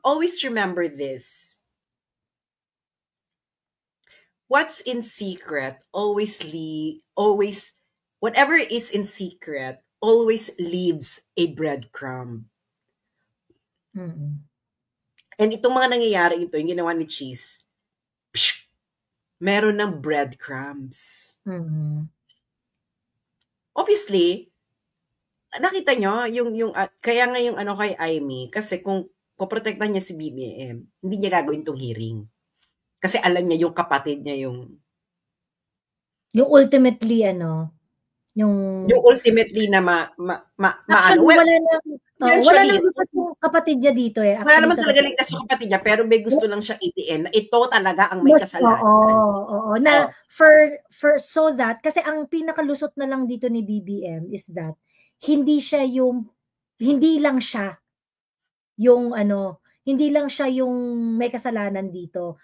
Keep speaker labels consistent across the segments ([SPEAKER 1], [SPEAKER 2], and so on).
[SPEAKER 1] always remember this. What's in secret whatever is in secret always leaves a breadcrumb. And itong mga nangyayari ito, yung ginawa ni Cheese, meron ng breadcrumbs. Obviously, nakita nyo, kaya nga yung kay Amy, kasi kung poprotektahan niya si BBM, hindi niya gagawin tong hearing. Kasi alam niya yung kapatid niya yung
[SPEAKER 2] ultimately yung
[SPEAKER 1] ultimately na
[SPEAKER 2] actually, wala nang ligtas yung kapatid niya dito eh.
[SPEAKER 1] Wala naman talaga ligtas yung kapatid niya, pero may gusto lang siya itiin na ito talaga ang may kasalanan.
[SPEAKER 2] Oo. Na so that, kasi ang pinakalusot na lang dito ni BBM is that, hindi lang siya yung may kasalanan dito.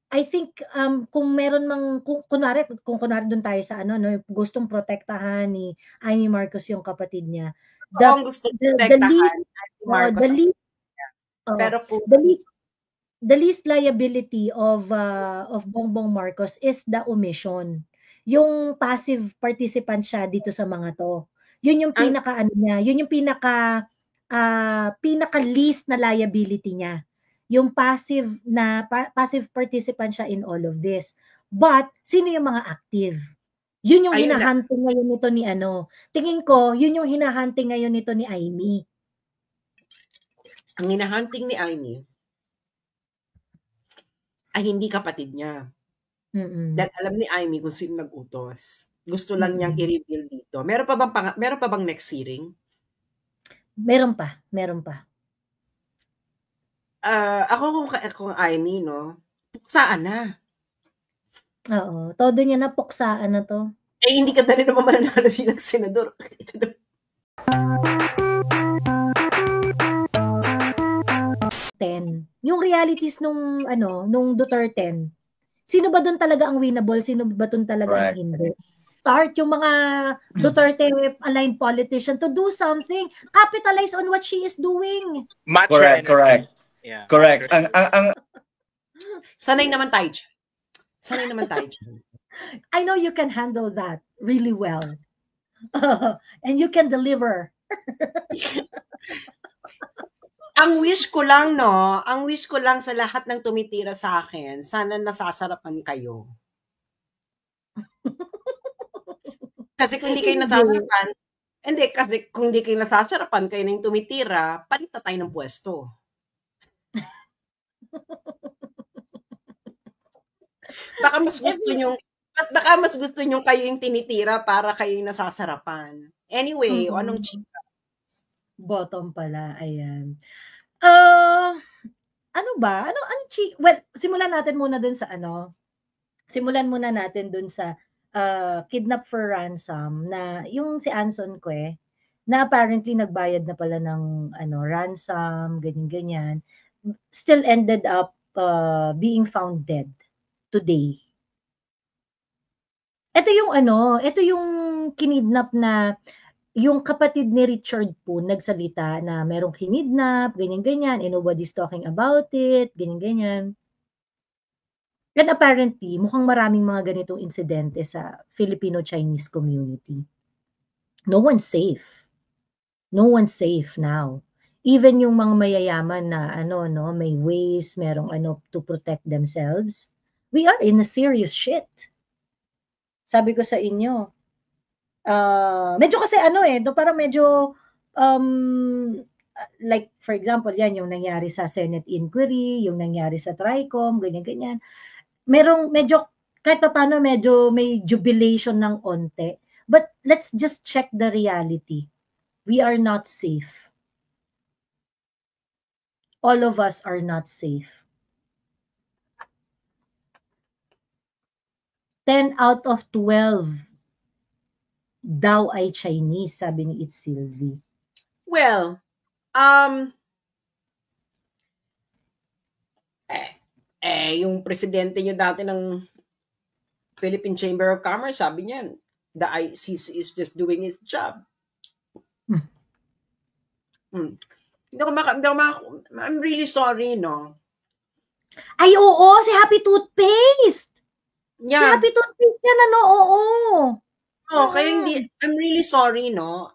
[SPEAKER 2] I think kung meron kung kunwari doon tayo sa gustong protektahan ni Amy Marcos yung kapatid niya. The least liability of Bongbong Marcos is the omission. Yung passive participant siya dito sa mga to. Yun yung yun yung pinaka least na liability niya. Yung passive participant siya in all of this. But sino yung mga active? Yun yung hinahunting ngayon nito ni Tingin ko, yun yung hinahunting ngayon nito ni Amy.
[SPEAKER 1] Ang hinahunting ni Amy ay hindi kapatid niya. Dahil alam ni Amy kung sino nag-utos. Gusto lang niyang i-reveal dito. Meron pa bang next hearing?
[SPEAKER 2] Meron pa.
[SPEAKER 1] Ako kung Amy, no, puksaan na.
[SPEAKER 2] Oo. Todo niya na puksaan na to.
[SPEAKER 1] Hindi ka dali naman mananalo bilang senador.
[SPEAKER 2] Yung realities nung Duterte, sino ba doon talaga ang winnable? Sino ba doon talaga ang hindi? Start yung mga Duterte-aligned politician to do something. Capitalize on what she is doing.
[SPEAKER 3] Correct. Yeah. Correct.
[SPEAKER 1] Sanay naman tayo.
[SPEAKER 2] I know you can handle that really well. And you can deliver.
[SPEAKER 1] Ang wish ko lang sa lahat ng tumitira sa akin, sana nasasarapan kayo. Kasi kung hindi kayo nasasarapan, kayo na yung tumitira, palita tayo ng pwesto. Baka mas gusto nyo kayo yung tinitira para kayo yung nasasarapan. Anyway, anong chika?
[SPEAKER 2] Bottom pala, ayan. Ano ba? Well, simulan natin muna dun sa kidnap for ransom na yung si Anson Cue na apparently nagbayad na pala ng ransom, ganyan, still ended up being found dead today. Ito yung kinidnap na yung kapatid ni Richard po nagsalita na merong kinidnap, ganyan, and nobody's talking about it, ganyan. And apparently, mukhang maraming mga ganitong insidente sa Filipino-Chinese community. No one's safe. No one's safe now. Even yung mga mayayaman na may ways, merong to protect themselves. We are in a serious shit. Sabi ko sa inyo. Medyo kasi parang medyo like for example yan yung nangyari sa Senate inquiry, yung nangyari sa Tricom, ganyan. Merong medyo kahit paano medyo may jubilation ng onte. But let's just check the reality. We are not safe. All of us are not safe. 10 out of 12 daw ay Chinese, sabi ni It's Sylvie.
[SPEAKER 1] Well, yung presidente nyo dati ng Philippine Chamber of Commerce, sabi niya, the ICC is just doing its job. I'm really sorry, no?
[SPEAKER 2] Ay, oo, si Happy Toothpaste.
[SPEAKER 1] Yeah.
[SPEAKER 2] Si Happy Toothpaste yan, ano, oo.
[SPEAKER 1] Kaya hindi, I'm really sorry, no?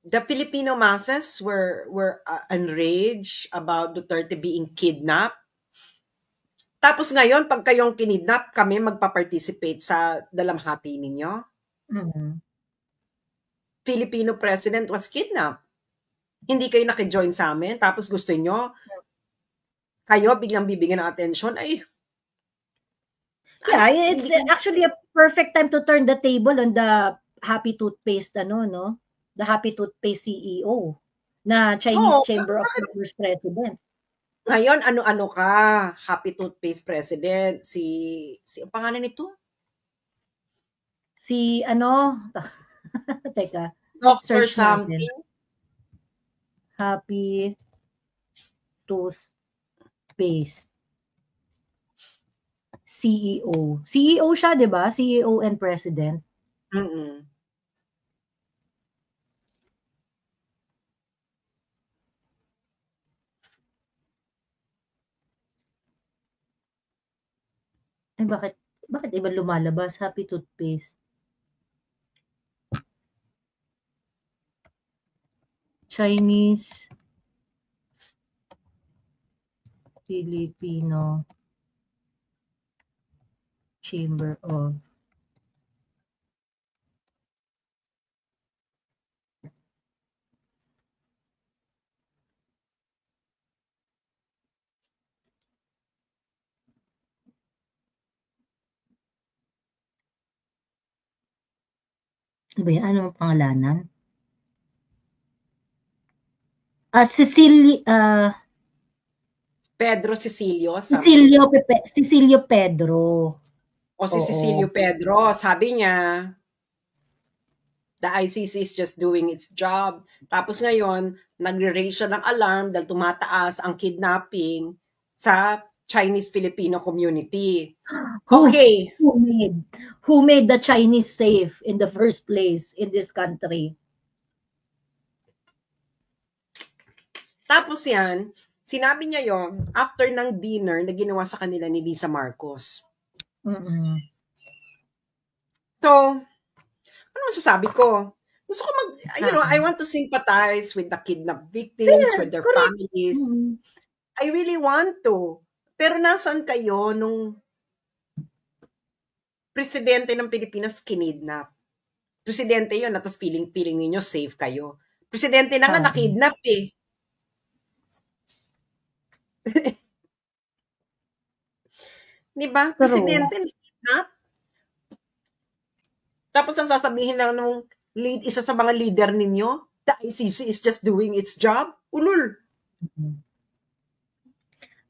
[SPEAKER 1] The Filipino masses were enraged about Duterte being kidnapped. Tapos ngayon, pag kayong kinidnap, kami magpa-participate sa dalamhati ninyo. Filipino president was kidnapped. Hindi kayo nakijoin sa amin. Tapos gusto nyo, kayo biglang bibigyan ng atensyon. Ay.
[SPEAKER 2] Yeah, it's actually a perfect time to turn the table on the Happy Toothpaste, no? The Happy Toothpaste CEO na Chinese Chamber of Commerce president.
[SPEAKER 1] Ngayon, ano-ano ka? Happy Toothpaste president. Ang pangalan nito?
[SPEAKER 2] Si, teka.
[SPEAKER 1] Dr. something.
[SPEAKER 2] Happy Toothpaste CEO. CEO siya, di ba? CEO and president. Ay, bakit iba lumalabas? Happy Toothpaste. Chinese Filipino Chamber of ano ang pangalanan?
[SPEAKER 1] Pedro Cecilio.
[SPEAKER 2] Cecilio Pedro.
[SPEAKER 1] Si Cecilio Pedro, sabi niya, the ICC is just doing its job. Tapos ngayon, nagre-raise siya ng alarm dahil tumataas ang kidnapping sa Chinese-Filipino community. Okay.
[SPEAKER 2] Who made the Chinese safe in the first place in this country?
[SPEAKER 1] Tapos yan, sinabi niya yon after ng dinner na ginawa sa kanila ni Lisa Marcos. So, ano masasabi ko? Gusto ko I want to sympathize with the kidnapped victims, with their families. I really want to. Pero nasaan kayo nung presidente ng Pilipinas kinidnap? Presidente yun, at feeling ninyo safe kayo. Presidente na nga nakidnap eh. Diba? Presidente nakidnap. Tapos ang sasabihin lang nung isa sa mga leader ninyo, the ICC is just doing its job. Ulul.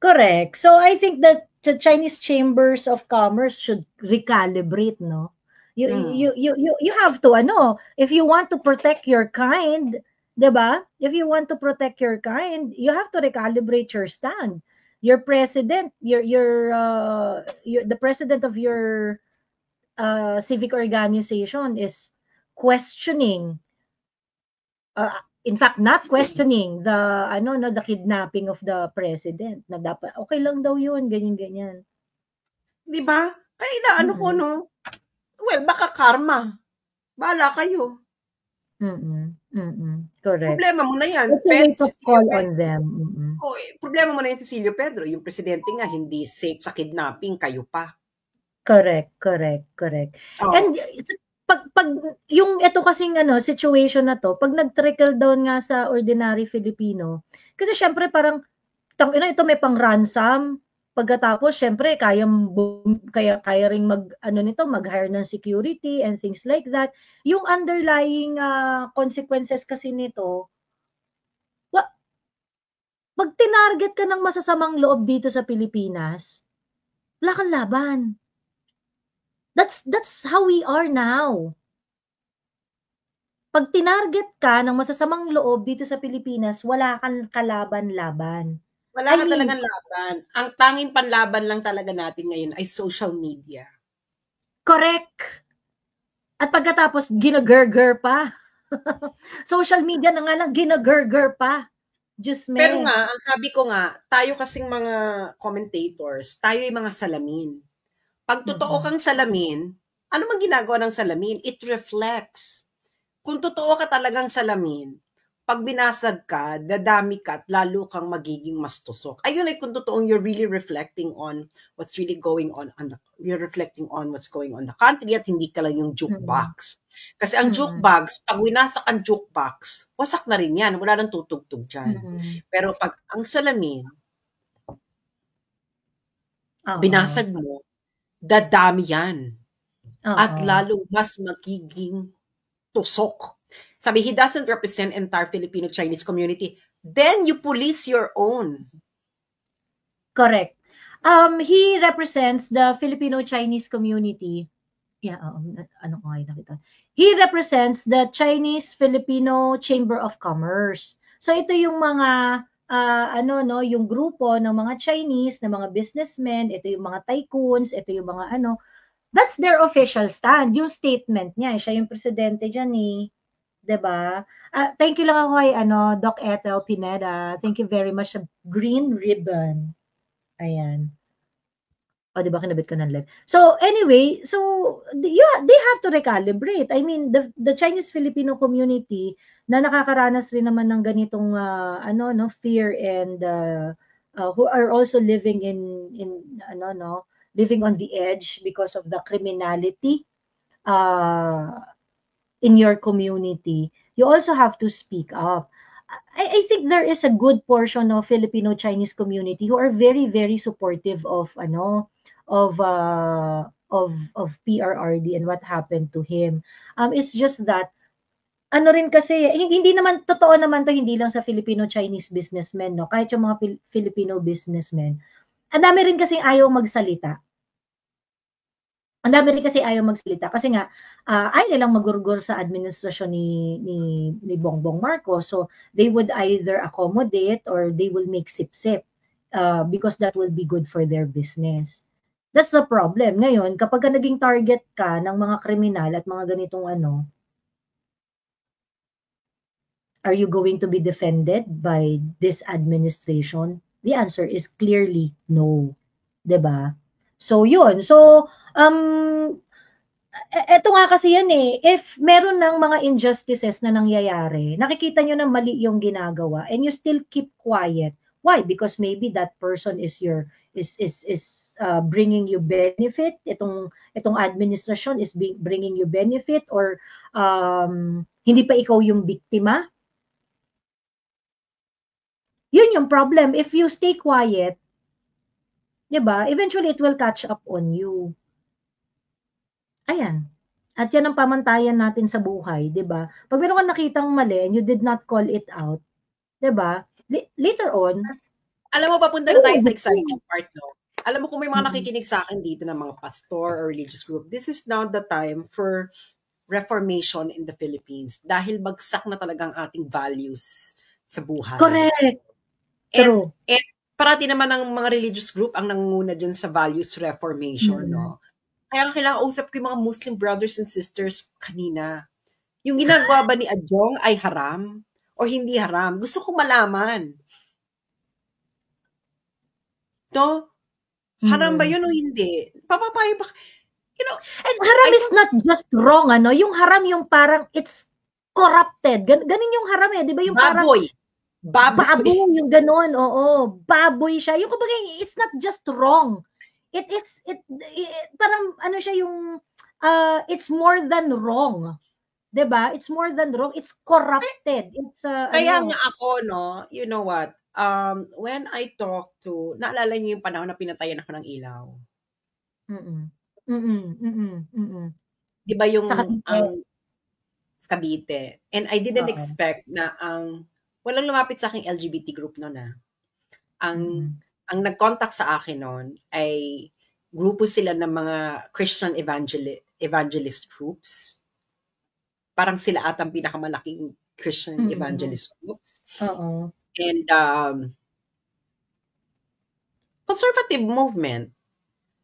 [SPEAKER 2] Correct. So I think that the Chinese chambers of commerce should recalibrate, no? You have to, if you want to protect your kind, diba? If you want to protect your kind, you have to recalibrate your stand. Your president, the president of your civic organization is questioning, in fact, not questioning the kidnapping of the president, na dapat okay lang daw yun, ganyan.
[SPEAKER 1] Diba? Kaya no? Well, baka karma. Bahala kayo.
[SPEAKER 2] Correct.
[SPEAKER 1] Problema mo na yan.
[SPEAKER 2] It's a wake-up call on them.
[SPEAKER 1] Problema mo na yan, Cecilio Pedro. Yung presidente nga, hindi safe sa kidnapping, kayo pa.
[SPEAKER 2] Correct. And pag yung ito kasing situation na to, pag nag-trickle down nga sa ordinary Filipino, kasi syempre parang ito may pang ransom, pagkatapos syempre kaya ring mag-hire ng security and things like that. Yung underlying consequences kasi nito, pag tinarget ka ng masasamang loob dito sa Pilipinas, wala kang laban. That's how we are now. Pag tinarget ka ng masasamang loob dito sa Pilipinas, wala kang kalaban-laban.
[SPEAKER 1] Wala ka talagang laban. Ang tanging panlaban lang talaga natin ngayon ay social media.
[SPEAKER 2] Correct. At pagkatapos, ginagerger pa. Social media na nga lang, ginagurger pa. Diyos me.
[SPEAKER 1] Pero nga, ang sabi ko nga, tayo kasing mga commentators, tayo yung mga salamin. Pag totoo kang salamin, ano mang ginagawa ng salamin? It reflects. Kung totoo ka talagang salamin, pag binasag ka, dadami ka at lalo kang magiging mas tusok. Ayun ay kung totoong you're really reflecting on what's really going on, you're reflecting on what's going on the country at hindi ka lang yung jukebox. Kasi ang jukebox, pag winasak ang jukebox, wasak na rin yan. Wala nang tutugtog dyan. Pero pag ang salamin, binasag mo, dadami yan. At lalo mas magiging tusok. Sabi, he doesn't represent entire Filipino-Chinese community. Then you police your own.
[SPEAKER 2] Correct. He represents the Filipino-Chinese community. Yeah, ano ko nga nakita. He represents the Chinese-Filipino Chamber of Commerce. So ito yung mga yung grupo ng mga Chinese, ng mga businessmen, ito yung mga tycoons, ito yung mga that's their official stand, yung statement niya. Siya yung presidente dyan eh. Diba? Thank you lang ako kay Doc Ethel Pineda. Thank you very much sa green ribbon. Ayan. O, diba kinabit ko ng live? So, anyway, yeah, they have to recalibrate. I mean, the Chinese-Filipino community na nakakaranas rin naman ng ganitong fear and who are also living living on the edge because of the criminality in your community, you also have to speak up. I think there is a good portion of Filipino-Chinese community who are very, very supportive of PRRD and what happened to him. It's just that rin kasi, hindi naman, totoo naman to hindi lang sa Filipino-Chinese businessmen, no? Kahit yung mga Filipino businessmen. Ang dami rin kasi ayaw magsalita. Ang dami rin kasi ayaw magsalita kasi nga ayaw nilang magurgur sa administrasyon ni Bongbong Marcos. So they would either accommodate or they will make sip-sip because that will be good for their business. That's the problem. Ngayon, kapag naging target ka ng mga kriminal at mga ganitong are you going to be defended by this administration? The answer is clearly no. 'Di ba? So yun. So eto nga kasi yan eh, if meron ng mga injustices na nangyayari, nakikita nyo na mali yung ginagawa and you still keep quiet. Why? Because maybe that person is bringing you benefit. Itong administration is bringing you benefit or hindi pa ikaw yung biktima. Yun yung problem. If you stay quiet, 'di ba? Eventually it will catch up on you. Ayan. At yan ang pamantayan natin sa buhay, 'di ba? Pag meron kang nakitang mali and you did not call it out, 'di ba? Later on,
[SPEAKER 1] alam mo, papunta na tayo sa exciting part, no? Alam mo, kung may mga nakikinig sa akin dito ng mga pastor or religious group, this is now the time for reformation in the Philippines dahil bagsak na talagang ating values sa buhay.
[SPEAKER 2] Correct.
[SPEAKER 1] And parati naman ang mga religious group ang nangunguna dyan sa values reformation, no? Kaya kailangan usap ko yung mga Muslim brothers and sisters kanina. Yung ginagawa ba ni Adjong ay haram o hindi haram? Gusto ko malaman. No? Haram ba yun o hindi? Papapayo ba?
[SPEAKER 2] And haram is not just wrong, Yung haram yung parang it's corrupted. Ganon yung haram eh. Di ba yung
[SPEAKER 1] baboy.
[SPEAKER 2] Baboy yung ganon. Oo. Baboy siya. Yung kumbaga, it's not just wrong. It parang siya yung it's more than wrong. 'Di ba? It's more than wrong. It's corrupted. It's
[SPEAKER 1] kaya nga ako, no, you know what? When I talk to, naalala niyo yung panahon na pinatayan ako ng ilaw? Di ba yung sa Cavite? And I didn't expect na walang lumapit sa aking LGBT group noon ang nag-contact sa akin noon ay grupo sila ng mga Christian evangelist groups. Parang sila atang pinakamalaking Christian evangelist groups. And conservative movement.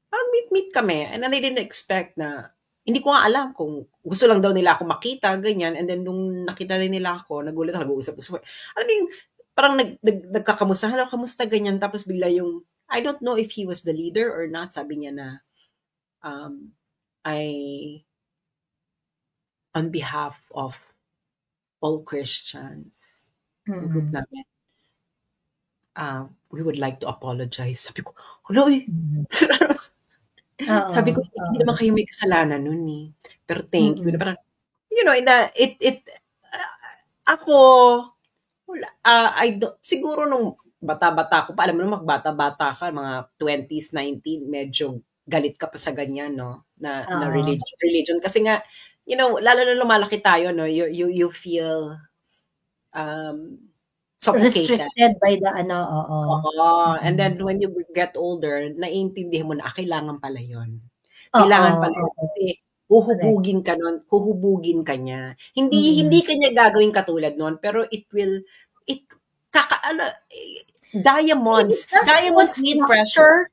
[SPEAKER 1] Parang meet kami. And I didn't expect na Hindi ko nga alam kung gusto lang daw nila ako makita, ganyan. And then, nung nakita din nila ako, nagulat ako, nag-uusap-usap. Alam mo yung, parang nagkakamustahan ako, kamusta, ganyan. Tapos bigla yung, I don't know if he was the leader or not. Sabi niya na, on behalf of all Christians, group namin, we would like to apologize. Sabi ko, hello eh. Sabi ko, hindi naman kayo may kasalanan nun eh. Pero thank you. Parang, you know, ako, siguro nung bata-bata ko, alam mo naman, magbata-bata ka, mga 20s, 19, medyo galit ka pa sa ganyan, no? Na religion. Kasi nga, you know, lalo na lumalaki tayo, no? You feel suffocated.
[SPEAKER 2] Restricted by the
[SPEAKER 1] And then when you get older, naiintindihan mo na kailangan pala yun. Kailangan pala yun. Kasi huhubugin ka nun, huhubugin ka niya. Hindi ka niya gagawin katulad nun, pero diamonds need pressure.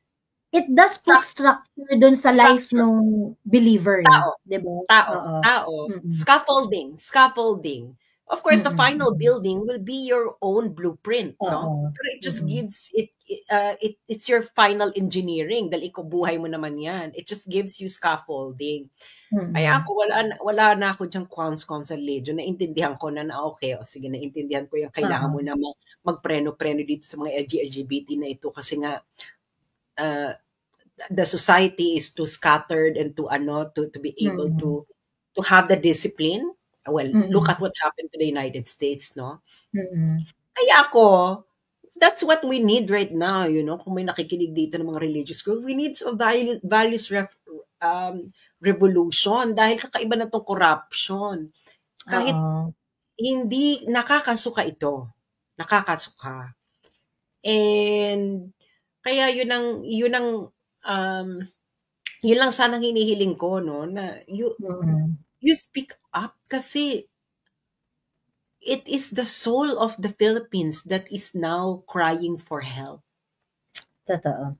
[SPEAKER 2] It does put structure dun sa life ng believer. Diba?
[SPEAKER 1] Tao. Scaffolding. Of course, the final building will be your own blueprint, no? Pero it just gives it's your final engineering dahil ikaw buhay mo naman yan. It just gives you scaffolding. Kaya ako wala na ako diyang qualms sa religion. Naintindihan ko na okay, sige, naintindihan ko yung kailangan mo na magpreno-preno dito sa mga LGBT na ito kasi nga the society is too scattered and to be able to have the discipline. Well, look at what happened to the United States, no? Kaya ako, that's what we need right now, you know, kung may nakikinig dito ng mga religious group, we need a values revolution dahil kakaiba na itong corruption. Kahit hindi, nakakasuka ito. Nakakasuka. And kaya yun lang sanang hinihiling ko, no, na you speak up kasi it is the soul of the Philippines that is now crying for help.
[SPEAKER 2] Totoo.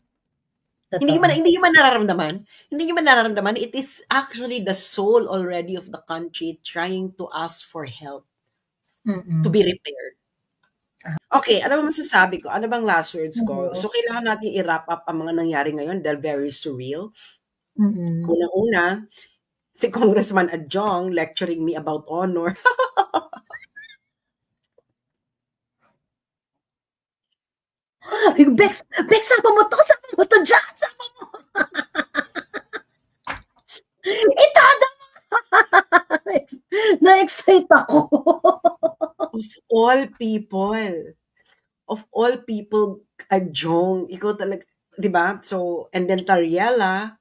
[SPEAKER 1] Hindi nyo man nararamdaman. It is actually the soul already of the country trying to ask for help to be repaired. Okay, ano ba masasabi ko? Ano bang last words ko? So, kailangan natin i-wrap up ang mga nangyari ngayon dahil very surreal. Unang-una, si Congressman Adjong lecturing me about honor.
[SPEAKER 2] Bex, sama mo to dyan, sama mo. Itada mo. Na-excite ako.
[SPEAKER 1] Of all people, Adjong, ikaw talaga, di ba? So, and then Tariela,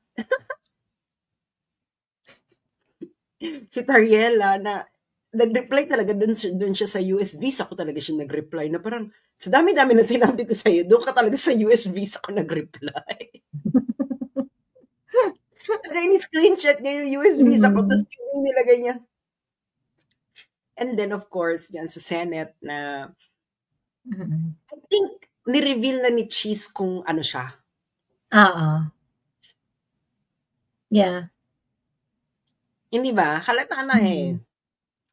[SPEAKER 1] si Tariela na nag-reply talaga dun siya sa US visa ko talaga siya nag-reply na parang sa dami-dami na sinabi ko sa'yo, doon ka talaga sa US visa ko nag-reply. Talaga ini-screenshot niya yung US visa ko tapos yung nilagay niya. And then of course, yan sa Senate na I think ni-reveal na ni Cheese kung ano siya.
[SPEAKER 2] Yeah.
[SPEAKER 1] Hindi ba? Halata na eh.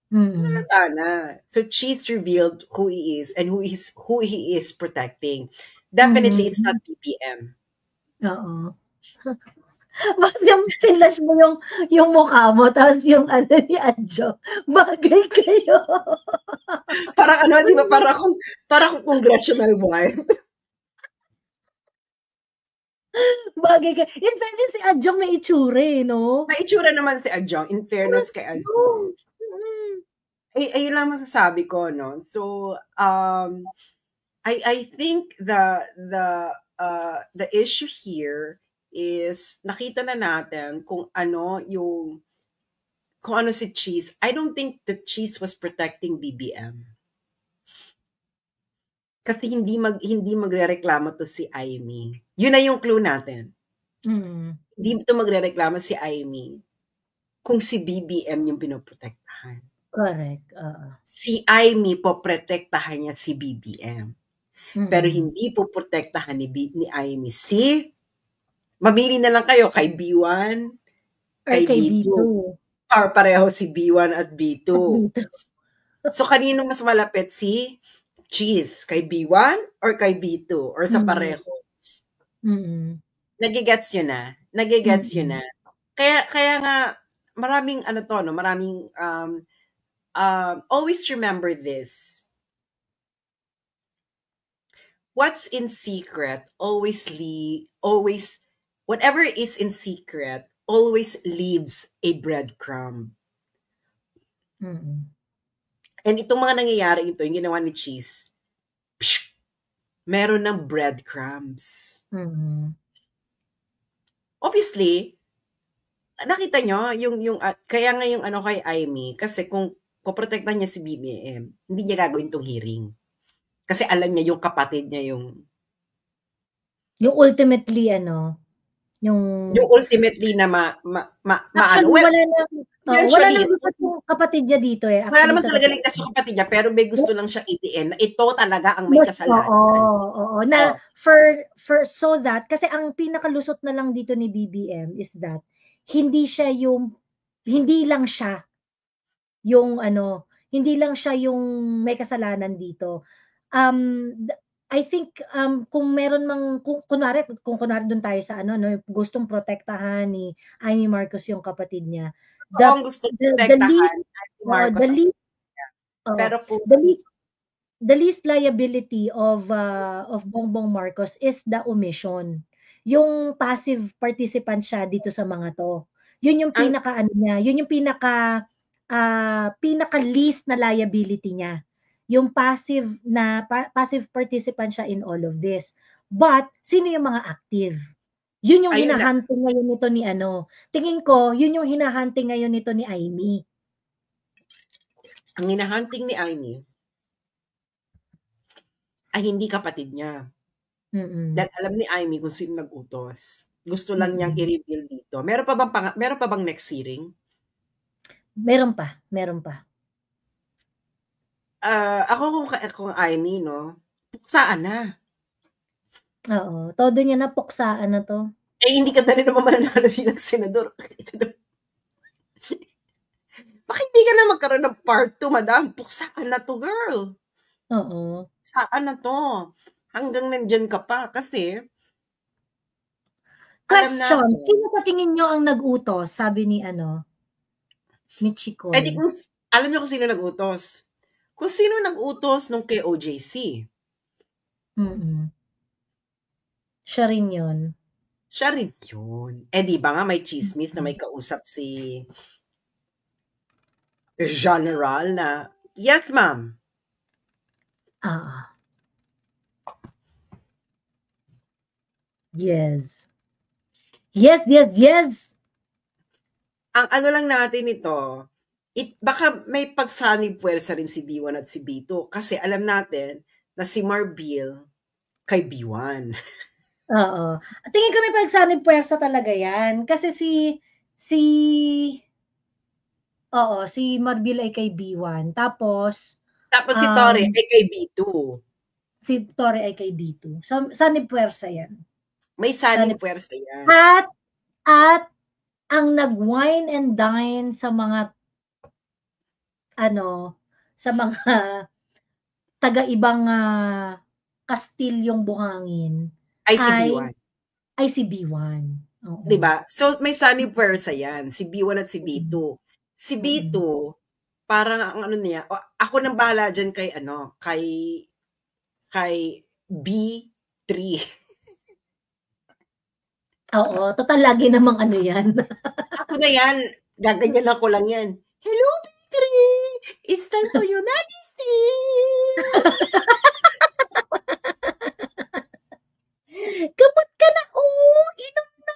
[SPEAKER 1] Halata na. So Cheese revealed who he is and who he is protecting. Definitely, it's not BBM.
[SPEAKER 2] Mas yung flash mo yung mukha mo, tapos yung ni Adjo, bagay kayo.
[SPEAKER 1] Parang di ba? Parang congressional wife.
[SPEAKER 2] Bagay kayo. In fairness, si Adjong may itsura no?
[SPEAKER 1] May itsura naman si Adjong, in fairness kay Adjong. Ayun lang masasabi ko, no? So, I think the issue here is nakita na natin kung ano si Cheese. I don't think the Cheese was protecting BBM. Kasi hindi magrereklamo to si Amy. Yun na yung clue natin. Hindi to magrereklamo si Amy kung si BBM yung pinoprotektahan.
[SPEAKER 2] Correct.
[SPEAKER 1] Si Amy po protektahan niya si BBM. Pero hindi po protektahan ni Amy si mamili na lang kayo kay B1 kay B2. Pareho si B1 at B2. So, kanino mas malapit si Cheese? Kay B1 or kay B2? Or sa pareho? Nagigets yun na. Nagigets yun na. Kaya nga, maraming maraming, always remember this. What's in secret whatever is in secret always leaves a breadcrumb. And itong mga nangyayari ito, yung ginawa ni Cheese, meron ng breadcrumbs. Obviously, nakita nyo, kaya nga yung kay Amy, kasi kung poprotektahan niya si BBM, hindi niya gagawin tong hearing. Kasi alam niya yung kapatid niya yung
[SPEAKER 2] ultimately yung
[SPEAKER 1] ultimately na
[SPEAKER 2] actually, wala nang ligtas yung kapatid niya dito eh.
[SPEAKER 1] Wala naman talaga ligtas yung kapatid niya, pero may gusto lang siya itiin na ito talaga ang may kasalanan.
[SPEAKER 2] Oo. Na for so that, kasi ang pinakalusot na lang dito ni BBM is that hindi lang siya yung may kasalanan dito. I think kung meron kung kunwari doon tayo sa gustong protektahan ni Amy Marcos yung kapatid niya. The least liability of Bongbong Marcos is the omission. Yung passive participant siya dito sa mga to. Yun yung pinaka yun yung pinaka least na liability niya. Yung passive participant siya in all of this. But sino yung mga active? Yun yung hinahunting ngayon nito ni tingin ko, yun yung hinahunting ngayon nito ni Amy.
[SPEAKER 1] Ang hinahunting ni Amy ay hindi kapatid niya. Dahil alam ni Amy kung sino nag-utos. Gusto lang niyang i-reveal dito. Meron pa bang next hearing?
[SPEAKER 2] Meron pa.
[SPEAKER 1] Ako kung Amy, puksaan na.
[SPEAKER 2] Oo, todo niya na puksaan na to.
[SPEAKER 1] Hindi ka na rin naman mananalo bilang senador. Bakit hindi ka na magkaroon ng part 2, madam? Puksaan na to, girl.
[SPEAKER 2] Oo.
[SPEAKER 1] Saan na to? Hanggang nandyan ka pa. Kasi,
[SPEAKER 2] question, sino sa tingin nyo ang nag-utos? Sabi ni Michiko.
[SPEAKER 1] Alam niyo kung sino nag-utos? Kung sino nag-utos nung kay OJC.
[SPEAKER 2] Siya rin yun.
[SPEAKER 1] Di ba nga may chismis na may kausap si General na, yes, ma'am.
[SPEAKER 2] Yes.
[SPEAKER 1] Ang lang natin ito, baka may pagsanib puwersa rin si B1 at si B2 kasi alam natin na si Marbil kay B1.
[SPEAKER 2] Oo. Tingin ko may pagsanib puwersa talaga yan. Kasi si Marbil ay kay B1. Tapos
[SPEAKER 1] si Torre ay kay B2.
[SPEAKER 2] Si Torre ay kay B2. So, sanib puwersa yan.
[SPEAKER 1] May sanib puwersa yan.
[SPEAKER 2] At ang nag-wine and dine sa mga taga-ibang kastilyong buhangin ay si B1. Oo.
[SPEAKER 1] Diba? So, may sanib puwersa yan. Si B1 at si B2. Si B2, parang ang niya, ako nang bahala dyan kay B3.
[SPEAKER 2] Oo, total lagi namang yan.
[SPEAKER 1] Ako na yan. Gaganyan ako lang yan. Hello, B3! It's time for your medicine!
[SPEAKER 2] Gamot ka na, inom na!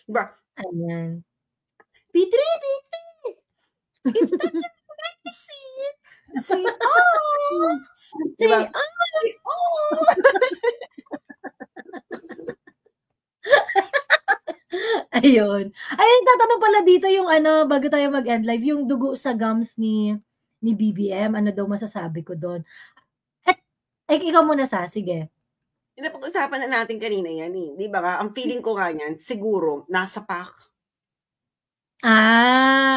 [SPEAKER 1] Diba?
[SPEAKER 2] Ayan.
[SPEAKER 1] B3! It's time for your medicine! Say, diba?
[SPEAKER 2] Ayun. Tatanong pala dito yung bago tayo mag-end live, yung dugo sa gums ni BBM, ano daw masasabi ko doon? Ikaw muna, sige.
[SPEAKER 1] Yung napag-usapan na natin kanina yan eh. Di ba ka? Ang feeling ko nga yan, siguro, nasa pack.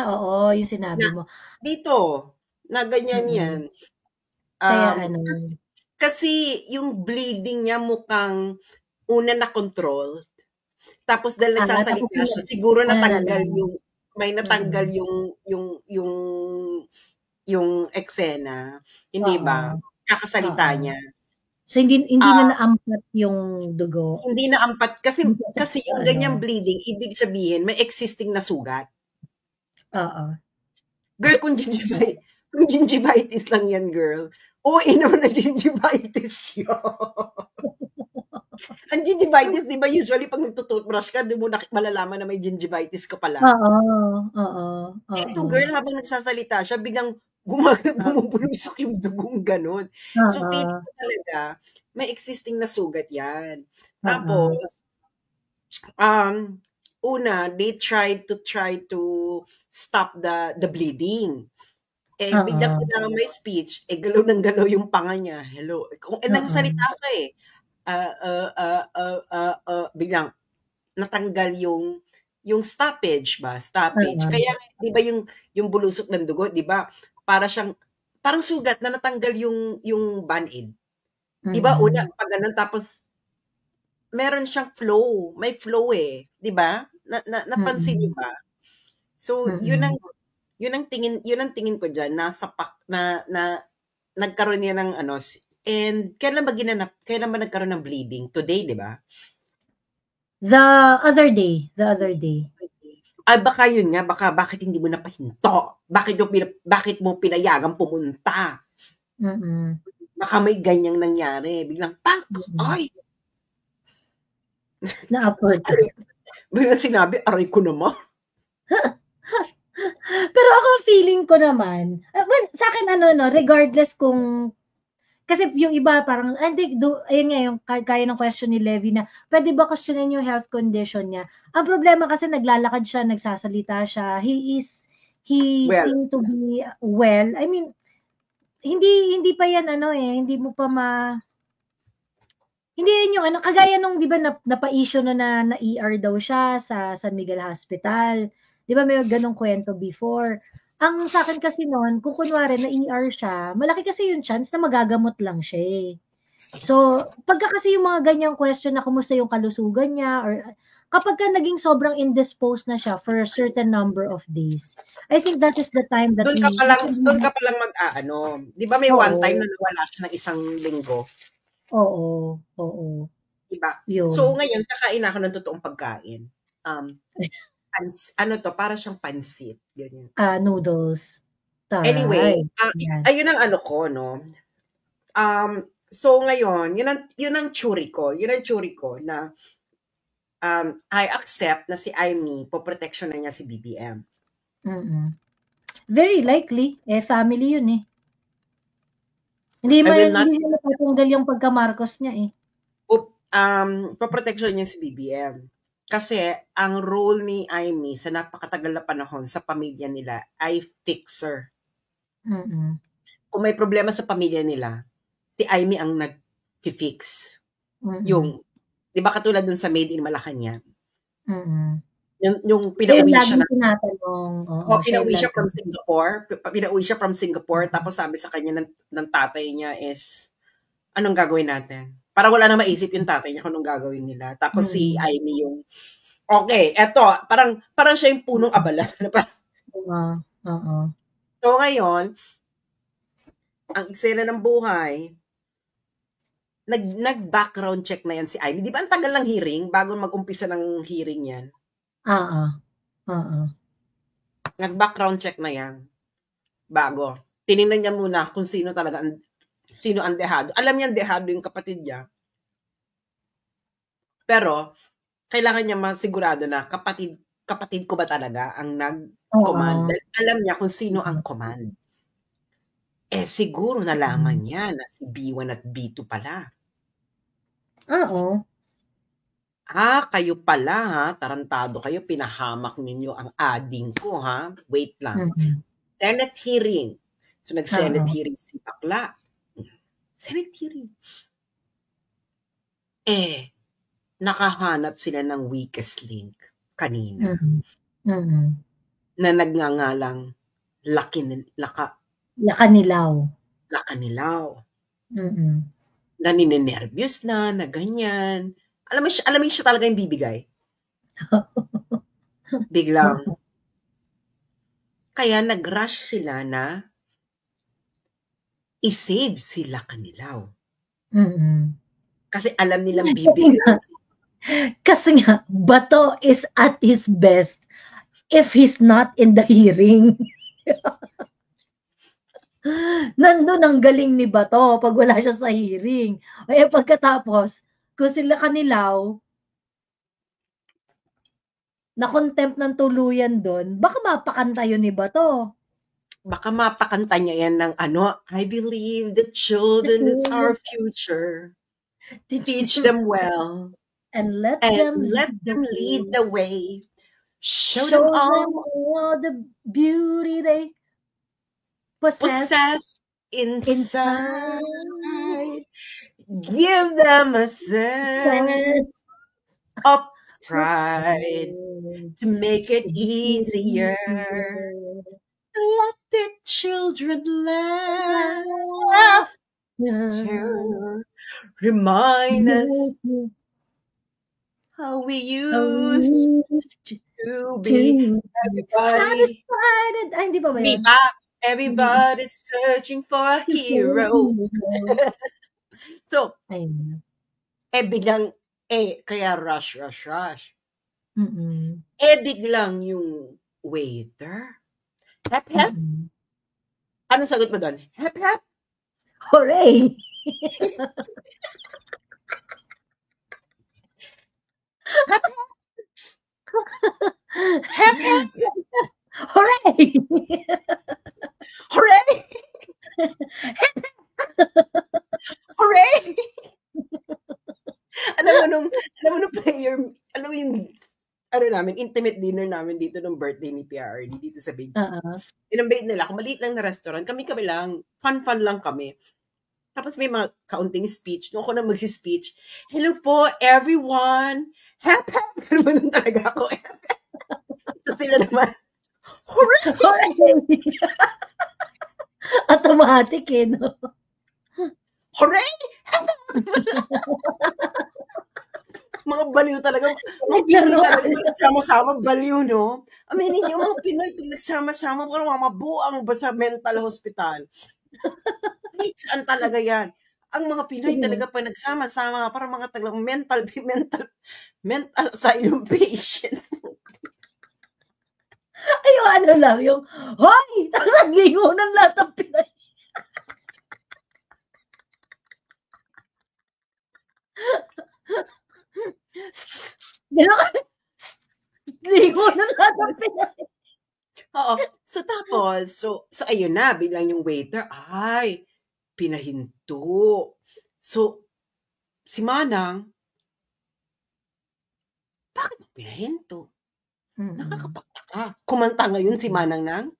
[SPEAKER 2] Oo, yung sinabi mo.
[SPEAKER 1] Dito, na ganyan yan.
[SPEAKER 2] Kaya
[SPEAKER 1] Kasi yung bleeding niya mukhang una na control. Tapos dahil nagsasalita siya, siguro natanggal yung may natanggal yung eksena, hindi ba? Kakasalita niya.
[SPEAKER 2] So hindi na naampat yung dugo.
[SPEAKER 1] Hindi na ampat kasi yung ganyang bleeding, ibig sabihin may existing na sugat. Girl, kung gingivitis lang yan, girl. Naman na gingivitis yun. Ang gingivitis, di ba usually pag nagtutoothbrush ka, di mo malalaman na may gingivitis ka pala. Ito, girl, habang nagsasalita siya, biglang bumubulusok yung dugong ganun. So, feeling ko talaga, may existing na sugat yan. Tapos, una, they tried to stop the bleeding. Biglang kailangan may speech, galaw ng galaw yung panga niya. Hello. Kung nagsalita ka biglang natanggal yung stoppage ba? Stoppage. Kaya, di ba yung bulusok ng dugo, di ba? Parang sugat na natanggal yung band-aid. Di ba? Una, pag ganun, tapos, meron siyang flow. May flow di ba? Napansin niyo ba? So, yun ang tingin ko diyan, na nagkaroon niya ng and kailan ba nagkaroon ng bleeding? Today, di ba?
[SPEAKER 2] The other day.
[SPEAKER 1] Baka yun nga, bakit hindi mo napahinto? Bakit mo pinayagang pumunta? Baka may ganyang nangyari. Biglang, ay!
[SPEAKER 2] Na-upward.
[SPEAKER 1] Biglang sinabi, aray ko naman.
[SPEAKER 2] Pero ako feeling ko naman, sa akin regardless kung, kasi yung iba parang, ayun nga yung kaya ng question ni Levi na, pwede ba questionin yung health condition niya? Ang problema kasi naglalakad siya, nagsasalita siya, he seemed to be well. I mean, hindi pa yan hindi mo pa hindi yun yung kagaya nung, di ba, napa-issue na ER daw siya sa San Miguel Hospital. Di ba, may ganong kwento before. Ang sa akin kasi noon, kung kunwari na ER siya, malaki kasi yung chance na magagamot lang siya. So, pagka kasi yung mga ganyang question na kumusta yung kalusugan niya, or kapag ka naging sobrang indisposed na siya for a certain number of days, I think that is the time that
[SPEAKER 1] doon ka palang mag-aano. Di ba may one time na nawala siya ng isang linggo?
[SPEAKER 2] Oo.
[SPEAKER 1] Diba? So, ngayon, kakain ako ng totoong pagkain. Para siyang pansit. Ganyan.
[SPEAKER 2] Noodles.
[SPEAKER 1] Anyway, ayun ang ko, no? So, ngayon, yun ang churi ko. Yun ang churi ko na I accept na si Aimee, po-protection na niya si BBM.
[SPEAKER 2] Very likely. Family yun Hindi niya napatunggal yung pagka-Marcos niya
[SPEAKER 1] Po-protection niya si BBM. Kasi ang role ni Aimee sa napakatagal na panahon sa pamilya nila ay fixer. Kung may problema sa pamilya nila, si Aimee ang nag-fix. Yung, di ba katulad dun sa Made in Malacanang? Yung pinauwi siya pinauwi siya from Singapore. Pinauwi siya from Singapore, tapos sabi sa kanya ng tatay niya is, anong gagawin natin? Para wala na maisip yung tatay niya kung anong gagawin nila. Tapos si Aimee yung, okay, eto, parang siya yung punong abala. So ngayon, ang eksena ng buhay, nag-background check na yan si Aimee. Di ba ang tagal ng hearing bago mag-umpisa ng hearing yan? Nag-background check na yan. Bago. Tinignan niya muna kung sino ang dehado. Alam niya dehado yung kapatid niya. Pero, kailangan niya masigurado na kapatid ko ba talaga ang nag-command. Alam niya kung sino ang command. Siguro nalaman niya na si B1 at B2 pala. Kayo pala tarantado kayo, pinahamak ninyo ang ading ko Wait lang. Senate hearing. So nag-Senate hearing si Bakla. Senate hearing. nakahanap sila ng weakest link kanina.
[SPEAKER 2] Na
[SPEAKER 1] nagngangalang
[SPEAKER 2] Lakanilaw.
[SPEAKER 1] Na ninenervyos na ganyan. Alam mo siya talaga yung bibigay. Biglang. Kaya nag-rush sila na i-save si Lakanilaw. Kasi alam nilang bibigyan.
[SPEAKER 2] Kasi nga, Bato is at his best if he's not in the hearing. Nandun ang galing ni Bato pag wala siya sa hearing. Pagkatapos, kung sila Kanilaw, na-contempt ng tuluyan doon, baka mapakanta yun ni Bato.
[SPEAKER 1] Baka mapakanta niya yan ng I believe the children is our future. Teach them well.
[SPEAKER 2] And let them lead the way.
[SPEAKER 1] Show them
[SPEAKER 2] all the beauty they possess inside.
[SPEAKER 1] Give them a sense of pride to make it easier. Let the children laugh to remind us how we used to be. Everybody's searching for a hero. So, biglang, kaya rush. Biglang yung waiter. Hep, hep. Anong sagot mo doon? Hep, hep.
[SPEAKER 2] Hooray!
[SPEAKER 1] Hep, hep.
[SPEAKER 2] Hooray!
[SPEAKER 1] Hooray! Hooray! alam mo nung prayer, alam mo yung namin, intimate dinner namin dito nung birthday ni PRD dito sa Big. Inambate nila, kung maliit lang na restaurant, kami lang, fun lang kami. Tapos may mga kaunting speech. Nung ako na magsi-speech, hello po, everyone. Hep, hep. Ganun talaga ako. So sila naman, hooray!
[SPEAKER 2] Automatic no?
[SPEAKER 1] Hooray! Mga baliw talaga. Mga Pinoy talaga nagsama-sama, baliw, no? Aminin niyo, mga Pinoy, pag nagsama-sama, parang mabuang ba sa mental hospital? Saan talaga yan? Ang mga Pinoy talaga pa nagsama-sama, parang mga tagang mental asylum patient.
[SPEAKER 2] Ay, yung hoy! Naglingunan lahat ng Pinoy. Lingunan lahat ng Pinoy.
[SPEAKER 1] Oo. So, tapos, so ayun na, biglang yung waiter, pinahinto. So, si Manang, bakit pinahinto? Nakakapagtaka. Kumanta ngayon si Manang ng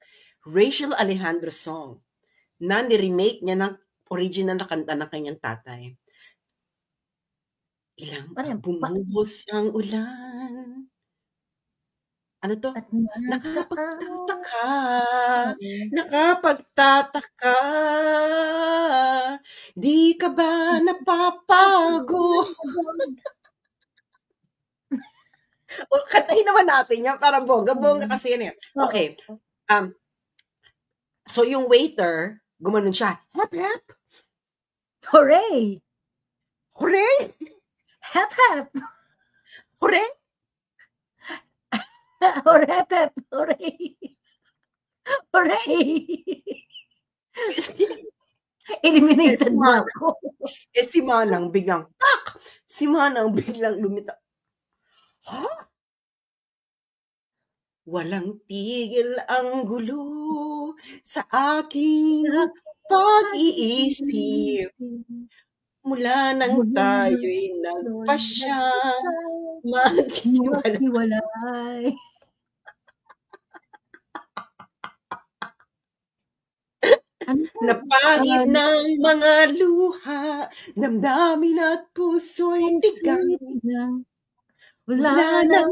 [SPEAKER 1] Rachel Alejandro song na ni-remake niya ng original na kanta ng kanyang tatay. Bumuhos ang ulan. Ano to? Nakapagtataka. Di ka ba napapagod? Kantahin naman natin yan para bongga kasi yan. Okay. So yung waiter, gumanon siya. Hep, hep.
[SPEAKER 2] Hooray!
[SPEAKER 1] Hooray!
[SPEAKER 2] Hep, hep.
[SPEAKER 1] Hooray!
[SPEAKER 2] Hooray, pep. Hooray! Hooray! Eliminated na ako.
[SPEAKER 1] Si Manang biglang, pak! Si Manang biglang lumita. Walang tigil ang gulo sa aking pag-iisip. Mula nang tayo'y nagpasyang Napagid ng mga luha, damdamin at puso'y tigang. Wala nang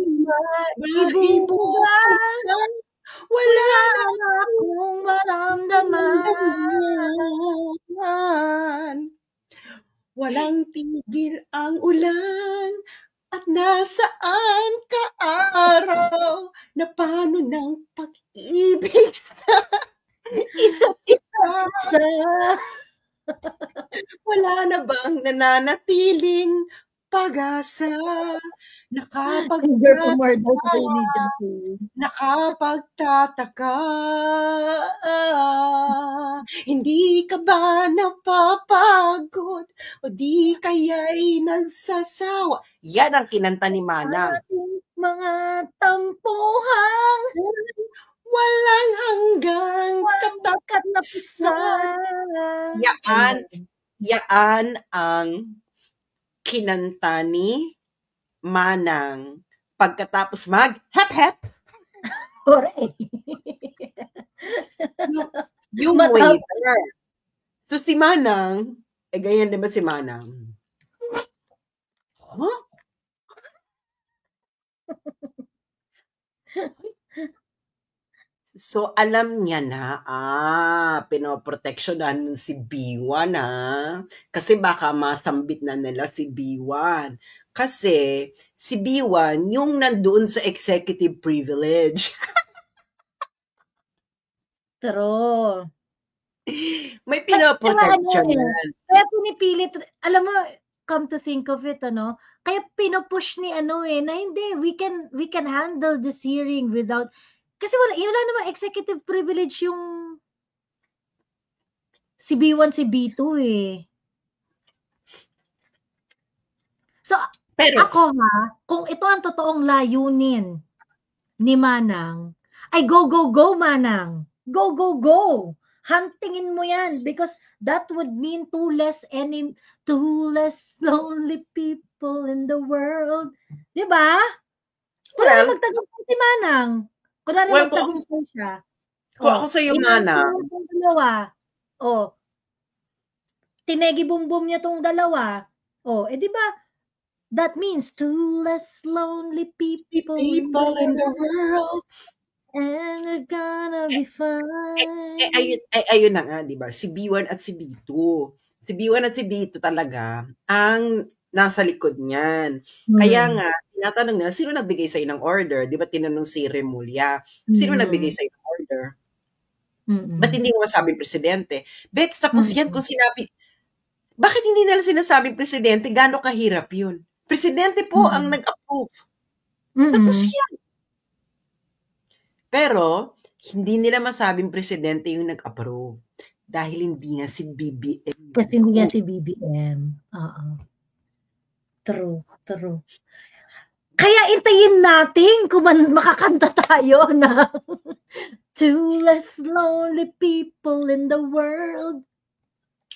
[SPEAKER 1] maibubugan, wala na
[SPEAKER 2] akong maramdaman.
[SPEAKER 1] Walang tigil ang ulan, at nasaan ka araw, na paano ng pag-ibig sa isa't isa? Wala na bang nananatiling pag-asa, nakapagtataka, hindi ka ba napapagod o di kaya'y nagsasawa? Yan ang kinanta ni Manang.
[SPEAKER 2] Mga tampuhan,
[SPEAKER 1] walang hanggang katapusan. Yaan ang kinanta ni Manang pagkatapos mag-hep-hep. yung waiter. So si Manang, ganyan din ba si Manang? Huh? So alam niya na, pinoproteksyonan si B1 kasi baka masambit na nila si B1. Kasi si B1 yung nandoon sa executive privilege.
[SPEAKER 2] True.
[SPEAKER 1] May pinoprotection yan.
[SPEAKER 2] Kaya pinipilit, alam mo, come to think of it, kaya pinupush ni na hindi, we can handle this hearing without, kasi wala naman executive privilege yung si B1, si B2 So, pero ako kung ito ang totoong layunin ni Manang, ay go Manang. Go. Huntingin mo yan because that would mean two less lonely people in the world. Diba? Wala na magtagumpay si Manang. Wala na magtagumpay siya.
[SPEAKER 1] Kung ako sa'yo, Manang.
[SPEAKER 2] Tinegi bumbum niya tong dalawa. Diba? That means two less lonely people
[SPEAKER 1] in the world.
[SPEAKER 2] And we're gonna be fine.
[SPEAKER 1] Ayun na nga, diba? Si B1 at si B2. Si B1 at si B2 talaga ang nasa likod niyan. Kaya nga, tinatanong na, sino nagbigay sa'yo ng order? Diba tinanong si Remulla, sino nagbigay sa'yo ng order? Ba't hindi mo masabing presidente? Bets, tapos yan kung sinabi, bakit hindi nila sinasabing presidente? Gano'ng kahirap yun? Presidente po ang nag-approve. Tapos yan. Pero, hindi nila masabing presidente yung nag-approve. Dahil hindi nga si BBM.
[SPEAKER 2] Kasi hindi nga si BBM. True. Kaya intayin natin kung makakanta tayo na two less lonely people in the world.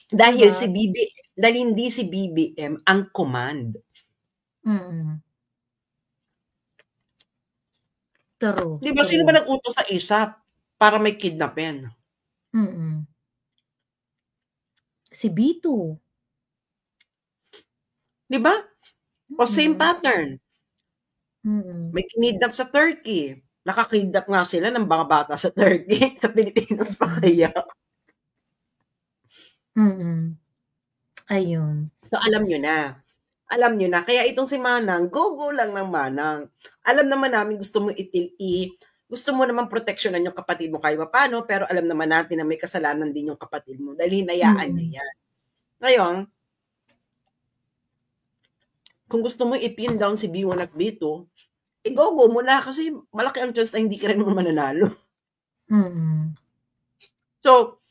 [SPEAKER 1] Dahil dahil hindi si BBM ang command.
[SPEAKER 2] True.
[SPEAKER 1] Diba, sino ba nag-utos sa ISAP para may kidnapin?
[SPEAKER 2] Si B2.
[SPEAKER 1] Diba? O same pattern. May kinidnap sa Turkey. Nakakidnap nga sila ng mga bata sa Turkey. Sa Pilipinas pa kaya.
[SPEAKER 2] Ayun.
[SPEAKER 1] So, alam nyo na. Kaya itong si Manang, go lang ng Manang. Alam naman namin gusto mo gusto mo naman proteksyonan yung kapatid mo kahit paano, pero alam naman natin na may kasalanan din yung kapatid mo dahil hinayaan niya yan. Ngayon, kung gusto mo i-pin down si B1 at B2, go mo na kasi malaki ang chance na hindi ka rin naman mananalo. So,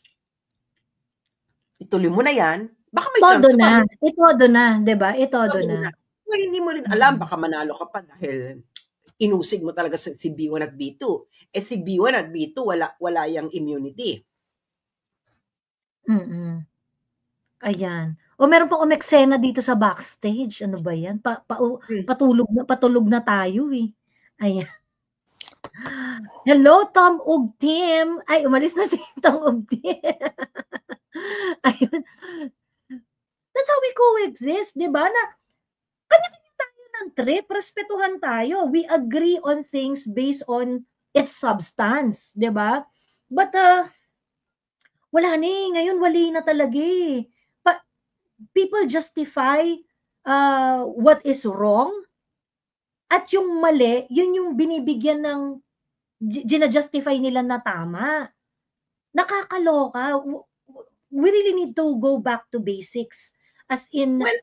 [SPEAKER 1] ituloy mo na yan. Baka may chance
[SPEAKER 2] na. Itodo na, diba? Itodo na.
[SPEAKER 1] Well, hindi mo rin alam, baka manalo ka pa dahil inusig mo talaga si B1 at B2. Si B1 at B2, wala yung immunity.
[SPEAKER 2] Ayan. Meron pang umeksena dito sa backstage. Ano ba yan? Patulog na tayo Ayan. Hello, Tom ug Tim. Ay, umalis na si Tom ug Tim. Ayun. That's how we coexist, di ba? Na kanya-kanya tayo ng trip, respetuhan tayo. We agree on things based on its substance, di ba? But, wala na eh. Ngayon, wali na talaga eh. People justify what is wrong at yung mali, yun yung binibigyan ng gina-justify nila na tama. Nakakaloka. We really need to go back to basics. As in...
[SPEAKER 1] Well,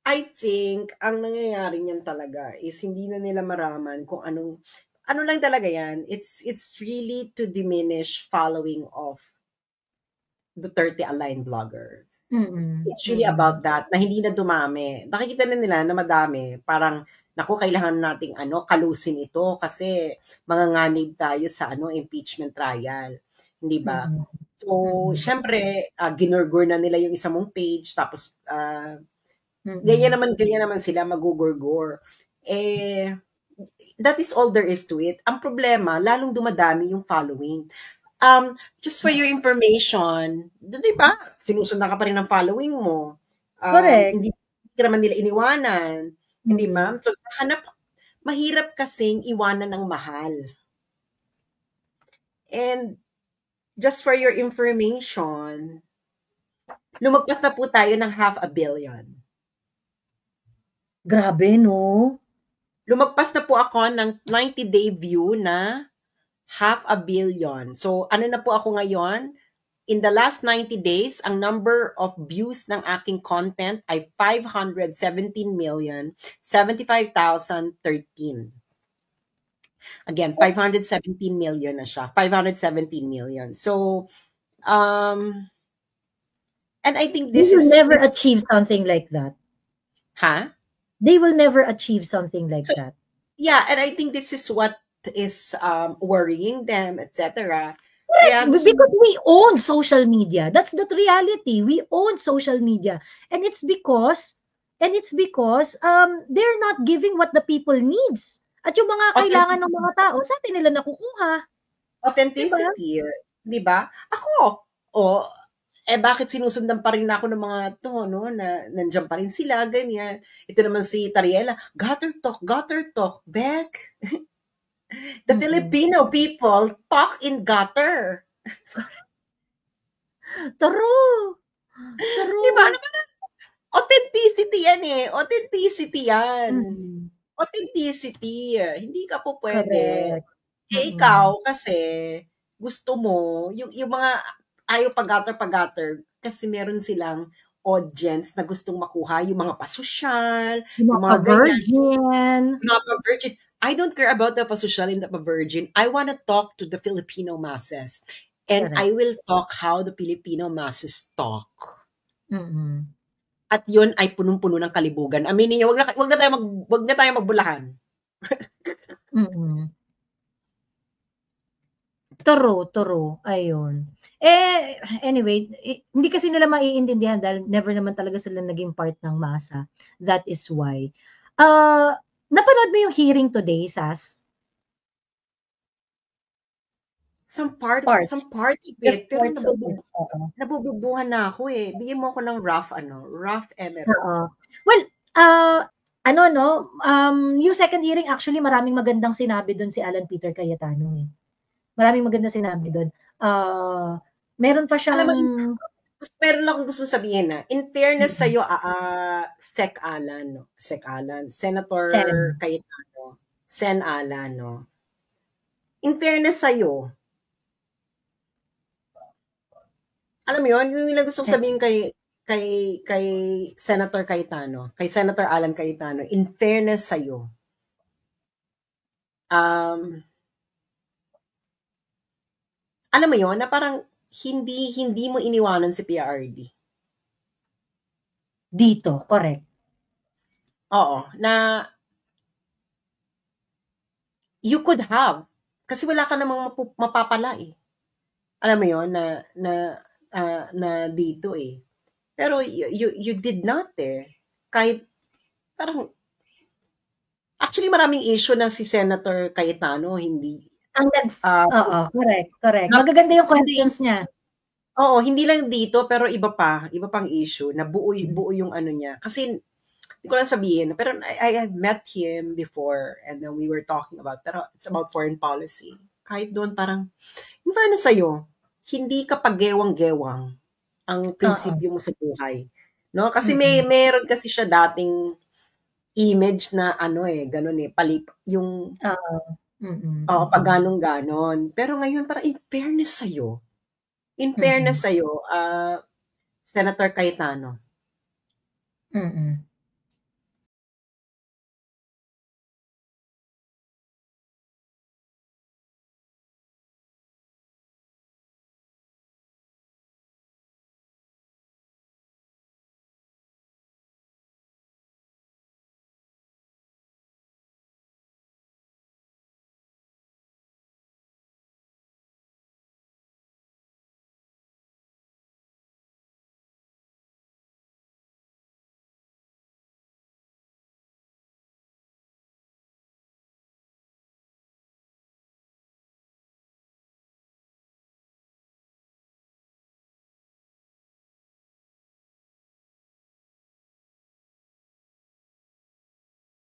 [SPEAKER 1] I think ang nangyayari niyan talaga is hindi na nila maraman kung ano lang talaga yan. It's really to diminish following of Duterte-aligned bloggers.
[SPEAKER 2] Mm-mm.
[SPEAKER 1] It's really about that, na hindi na dumami. Nakikita na nila na madami. Parang, naku, kailangan nating kalusin ito kasi manganganib tayo sa impeachment trial. Hindi ba? So, syempre, ginurgur na nila yung isa mong page, tapos, ganyan naman sila magugurgur. That is all there is to it. Ang problema, lalong dumadami yung following. Just for your information, di ba? Sinusundan ka pa rin ng following mo.
[SPEAKER 2] Correct.
[SPEAKER 1] Hindi naman nila iniwanan. Hindi ba? So, mahirap kasing iwanan ng mahal. And, just for your information, lumagpas na po tayo ng 500 million.
[SPEAKER 2] Grabe, no?
[SPEAKER 1] Lumagpas na po ako ng 90-day view na 500 million. So, ano na po ako ngayon? In the last 90 days, ang number of views ng aking content ay 517,075,013. Again, 517 million na siya. 517 million. So, and I think
[SPEAKER 2] this will never achieve something like that.
[SPEAKER 1] Huh?
[SPEAKER 2] They will never achieve something like that.
[SPEAKER 1] Yeah, and I think this is what is worrying them, etc.
[SPEAKER 2] Yeah, because we own social media. That's the reality. We own social media. And it's because they're not giving what the people needs. At yung mga kailangan ng mga tao, sa atin nila nakukuha.
[SPEAKER 1] Authenticity. Diba? Ako, bakit sinusundan pa rin ako ng mga to, no? Na nandiyan pa rin sila, ganyan. Ito naman si Tariela, gutter talk, Beck. The Filipino people talk in gutter.
[SPEAKER 2] True.
[SPEAKER 1] Diba? Authenticity yan eh. Authenticity yan. Authenticity. Hindi ka po pwede. Ikaw kasi gusto mo, yung mga ayaw pag-gutter, kasi meron silang audience na gustong makuha yung mga pasosyal,
[SPEAKER 2] yung mga virgin.
[SPEAKER 1] I don't care about the pasosyal and the virgin. I want to talk to the Filipino masses. And I will talk how the Filipino masses talk. At yun ay punong-puno ng kalibugan. Aminin niyo, wag na tayo magbulahan.
[SPEAKER 2] Toro. Ayun. Anyway, hindi kasi nila maiintindihan dahil never naman talaga sila naging part ng masa. That is why. Napanood mo yung hearing today, Sas?
[SPEAKER 1] Some parts of it, pero nabububuhan na ako eh. Bigyan mo ako ng rough emerald.
[SPEAKER 2] Well, yung second hearing, actually, maraming magandang sinabi doon si Alan Peter Cayetano eh. Maraming magandang sinabi doon. Meron pa siyang...
[SPEAKER 1] Meron akong gusto sabihin na, in fairness sa'yo, Sec Alan, Senator Cayetano, Sen Alan, no? In fairness sa'yo, alam mo yun, yung ilang gusto sabihin kay Senator Cayetano, kay Senator Alan Cayetano, in fairness sa'yo, alam mo yun, na parang hindi mo iniwanan si PRD.
[SPEAKER 2] Dito, correct.
[SPEAKER 1] Oo, na you could have, kasi wala ka namang mapapala eh. Alam mo yun, na dito eh. Pero you did not eh. Kahit, parang, actually maraming issue na si Senator Cayetano, hindi,
[SPEAKER 2] Oo, correct. Magaganda yung questions niya.
[SPEAKER 1] Oo, hindi lang dito, pero iba pang issue, na buo yung ano niya. Kasi, hindi ko lang sabihin, pero I have met him before, and then we were talking about, pero it's about foreign policy. Kahit doon parang, yung paano sa'yo, hindi ka pag-gewang-gewang ang prinsipyo mo sa buhay. No? Kasi meron kasi siya dating image na ganun palip, yung pag ganon. Pero ngayon, parang in fairness sa'yo, Senator Cayetano,